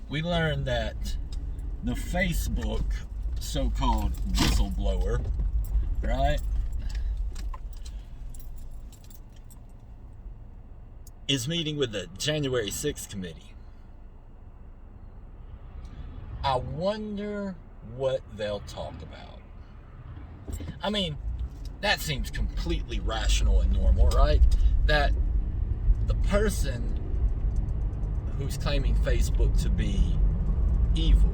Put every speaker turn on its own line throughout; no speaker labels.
we learned that the Facebook so-called whistleblower, right, is meeting with the January 6th committee. I wonder what they'll talk about. I mean, that seems completely rational and normal, right? That the person who's claiming Facebook to be evil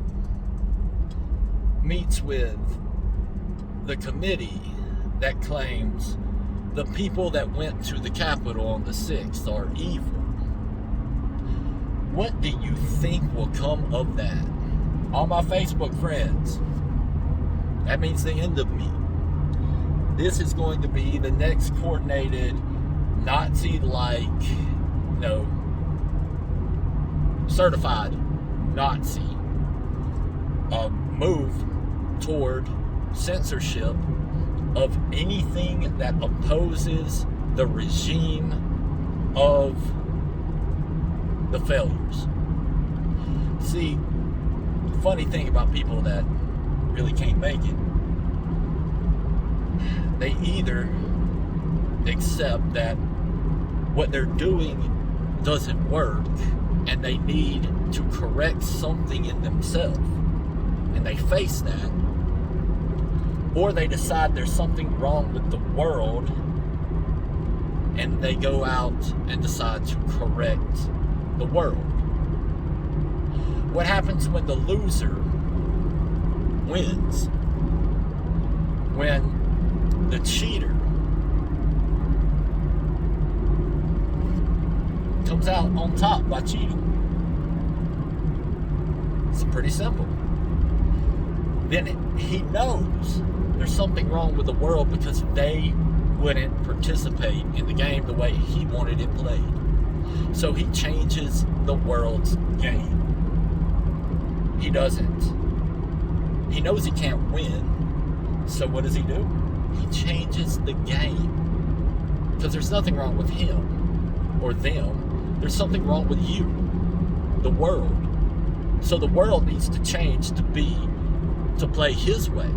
meets with the committee that claims the people that went to the Capitol on the 6th are evil. What do you think will come of that? All my Facebook friends, that means the end of me. This is going to be the next coordinated Nazi-like, certified Nazi move toward censorship of anything that opposes the regime of the failures. See, the funny thing about people that really can't make it, they either accept that what they're doing doesn't work and they need to correct something in themselves, and they face that, or they decide there's something wrong with the world and they go out and decide to correct the world. What happens when the loser wins? When the cheater comes out on top by cheating? It's pretty simple. Then he knows there's something wrong with the world because they wouldn't participate in the game the way he wanted it played. So he changes the world's game. He doesn't. He knows he can't win. So what does he do? He changes the game. Because there's nothing wrong with him or them. There's something wrong with you, the world. So the world needs to change to play his way,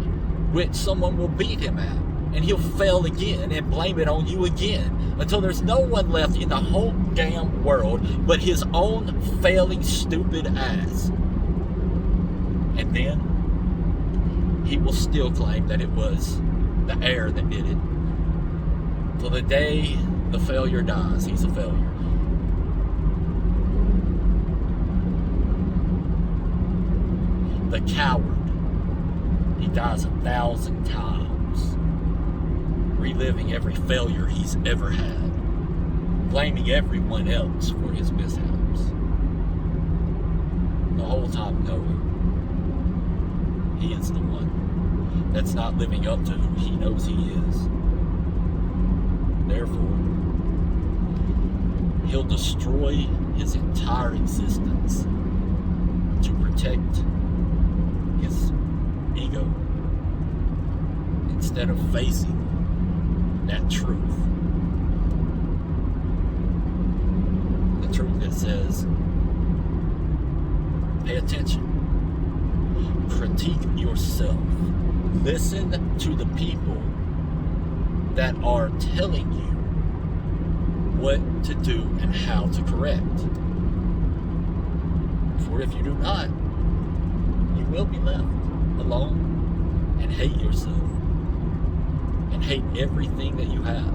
which someone will beat him at. And he'll fail again and blame it on you again until there's no one left in the whole damn world but his own failing stupid ass. And then he will still claim that it was the air that did it. Till the day the failure dies, he's a failure. The coward, he dies 1,000 times, reliving every failure he's ever had, blaming everyone else for his mishaps, the whole time knowing he is the one that's not living up to who he knows he is. Therefore, he'll destroy his entire existence to protect his ego instead of facing that truth. The truth that says, pay attention. Critique yourself. Listen to the people that are telling you what to do and how to correct. For if you do not, you will be left alone and hate yourself and hate everything that you have.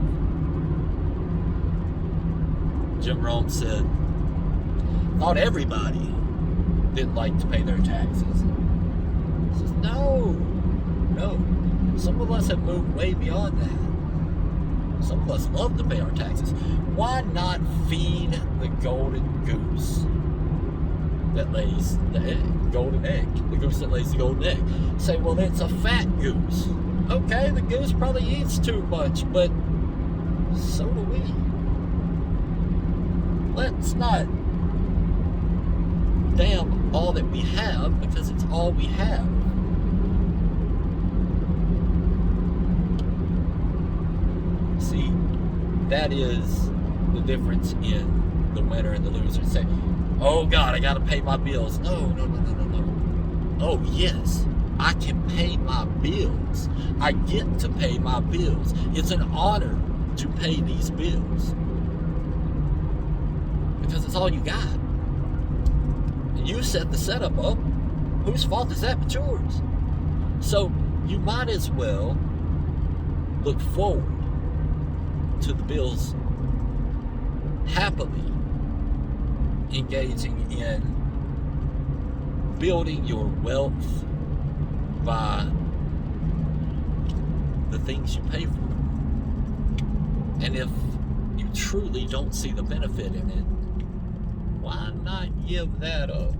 Jim Rome said, thought everybody didn't like to pay their taxes. He says, no. Some of us have moved way beyond that. Some of us love to pay our taxes. Why not feed the golden goose that lays the egg, golden egg, the goose that lays the golden egg? Say, well, it's a fat goose. Okay, the goose probably eats too much, but so do we. Let's not damn all that we have because it's all we have. See, that is the difference in the winner and the loser. Say, Oh God, I gotta pay my bills. No, no, no, no, no, no. Oh yes, I can pay my bills. I get to pay my bills. It's an honor to pay these bills because it's all you got. And you set the setup up. Whose fault is that but yours? So you might as well look forward to the bills happily engaging in building your wealth by the things you pay for. And if you truly don't see the benefit in it, why not give that up?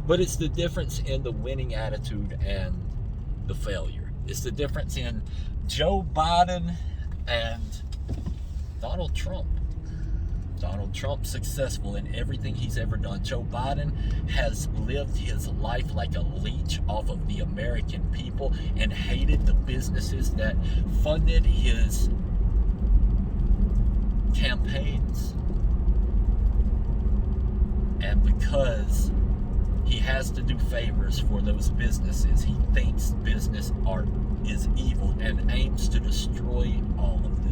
But it's the difference in the winning attitude and the failure. It's the difference in Joe Biden and Donald Trump. Donald Trump successful in everything he's ever done. Joe Biden has lived his life like a leech off of the American people and hated the businesses that funded his campaigns. And because he has to do favors for those businesses, he thinks business art is evil and aims to destroy all of them.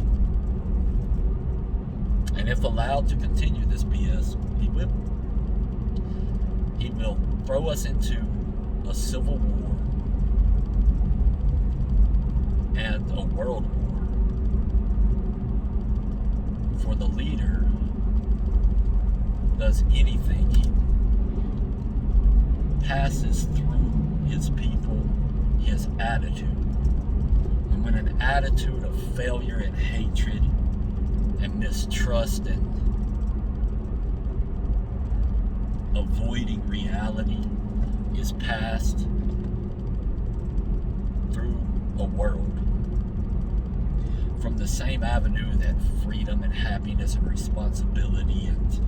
And if allowed to continue this BS, he will. He will throw us into a civil war and a world war for the leader does anything. He passes through his people his attitude. And when an attitude of failure and hatred and mistrust and avoiding reality is passed through a world from the same avenue that freedom and happiness and responsibility and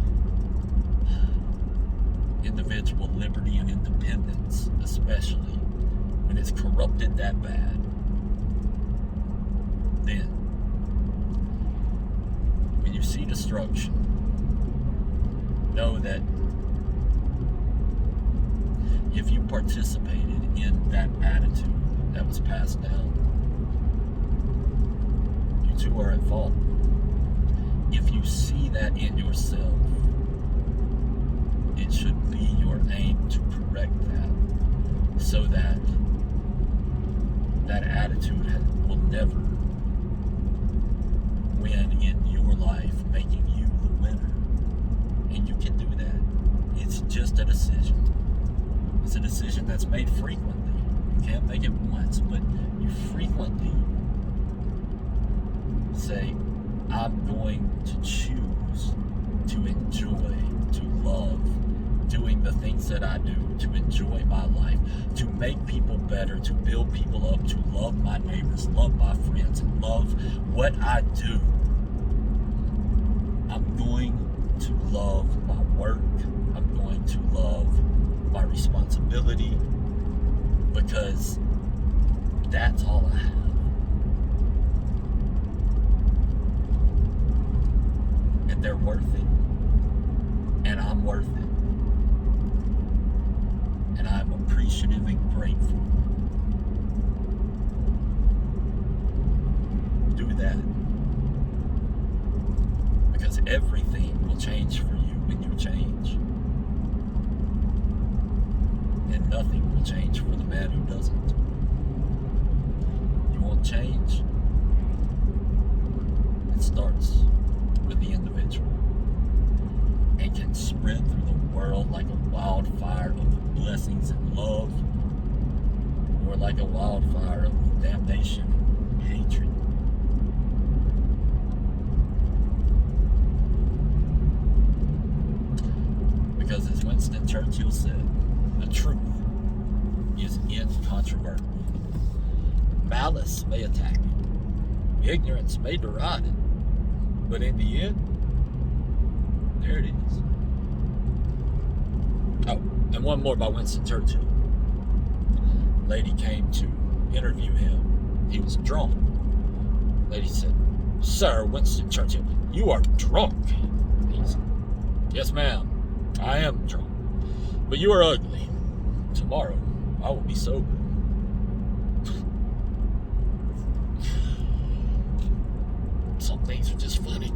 individual liberty and independence, especially when it's corrupted that bad, then when you see destruction, know that if you participated in that attitude that was passed down, you too are at fault. If you see that in yourself, it should be your aim to correct that so that that attitude will never win in your life, making you the winner. And you can do that. It's just a decision. It's a decision that's made frequently. You can't make it once, but you frequently say, I'm going to choose to enjoy, to love, doing the things that I do, to enjoy my life, to make people better, to build people up, to love my neighbors, love my friends, and love what I do. I'm going to love my work. I'm going to love my responsibility because that's all I have. And they're worth it. And I'm worth it. And I'm appreciative and grateful. Do that. Because everything will change for you when you change. And nothing will change for the man who doesn't. You won't change. It starts with the individual and can spread through the world like a wildfire of blessings and love, or like a wildfire of damnation and hatred. Because as Winston Churchill said, the truth is incontrovertible. Malice may attack it, ignorance may deride it, but in the end, there it is. Oh, and one more by Winston Churchill. Lady came to interview him. He was drunk. Lady said, Sir Winston Churchill, you are drunk. He said, yes, ma'am. I am drunk. But you are ugly. Tomorrow, I will be sober. Some things are just funny.